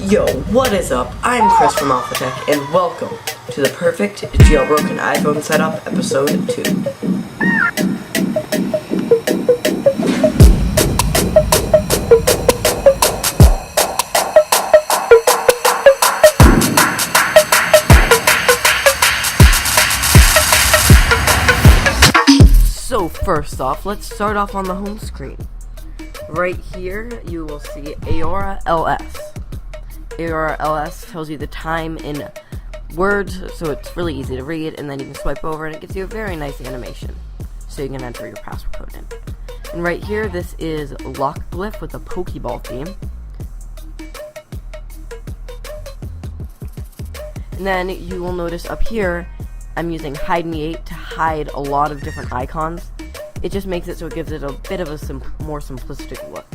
Yo, what is up? I'm Chris from AlphaTech, and welcome to the Perfect Jailbroken iPhone Setup, Episode 2. So first off, let's start off on the home screen. Right here, you will see Aora LS. Aora LS tells you the time in words, so it's really easy to read, and then you can swipe over and it gives you a very nice animation, so you can enter your password code in. And right here, this is Lock Glyph with a Pokeball theme. And then you will notice up here, I'm using Hide Me 8 to hide a lot of different icons. It just makes it so it gives it a bit of a more simplistic look.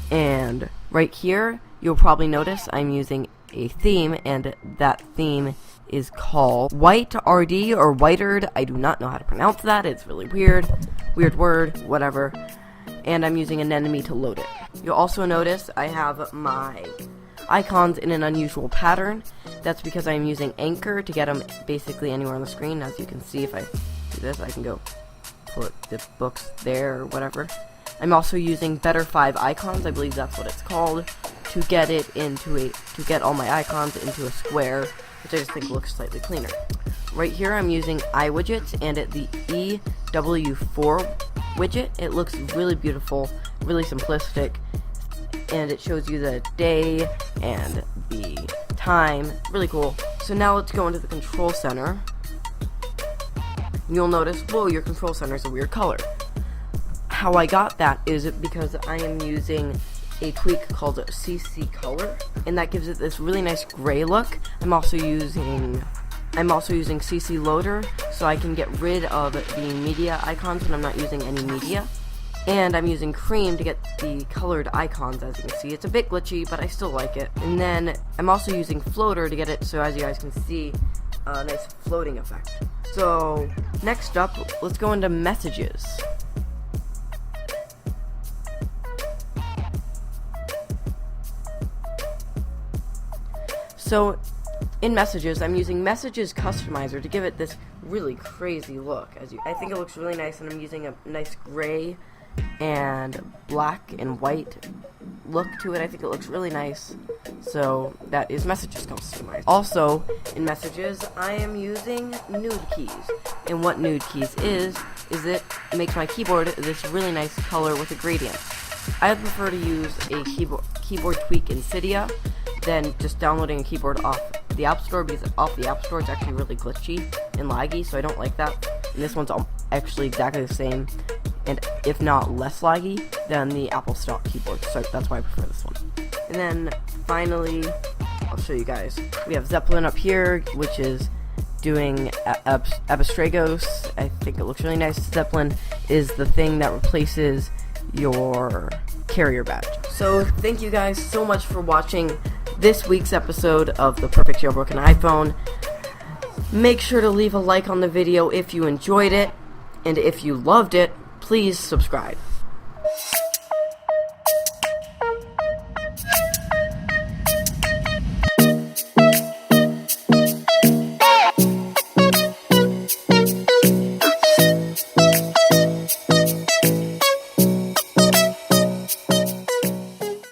And right here, you'll probably notice I'm using a theme, and that theme is called White RD or Whitered. I do not know how to pronounce that. It's really weird word, whatever. And I'm using an enemy to load it. You'll also notice I have my icons in an unusual pattern. That's because I'm using Anchor to get them basically anywhere on the screen. As you can see, if I do this, I can go put the books there or whatever. I'm also using Better 5 icons, I believe that's what it's called, to get it into to get all my icons into a square, which I just think looks slightly cleaner. Right here I'm using iWidgets, and the EW4 widget. It looks really beautiful, really simplistic, and it shows you the day and the time. Really cool. So now let's go into the control center. You'll notice, whoa, your control center is a weird color. How I got that is because I am using a tweak called CC Color, and that gives it this really nice gray look. I'm also using CC Loader, so I can get rid of the media icons when I'm not using any media. And I'm using Cream to get the colored icons. As you can see, it's a bit glitchy, but I still like it. And then I'm also using Floater to get it, so as you guys can see, a nice floating effect. So next up, let's go into Messages. So in Messages, I'm using Messages Customizer to give it this really crazy look. I think it looks really nice, and I'm using a nice gray and black and white look to it. I think it looks really nice. So that is Messages Customizer. Also in Messages, I am using Nude Keys, and what Nude Keys is it makes my keyboard this really nice color with a gradient. I would prefer to use a keyboard tweak in Cydia than just downloading a keyboard off the App Store, because off the App Store it's actually really glitchy and laggy, so I don't like that. And this one's actually exactly the same, and if not less laggy than the Apple stock keyboard, so that's why I prefer this one. And then finally, I'll show you guys. We have Zeppelin up here, which is doing Abestragos. I think it looks really nice. Zeppelin is the thing that replaces your carrier badge. So thank you guys so much for watching this week's episode of the Perfect Jailbroken iPhone. Make sure to leave a like on the video if you enjoyed it, and if you loved it, please subscribe.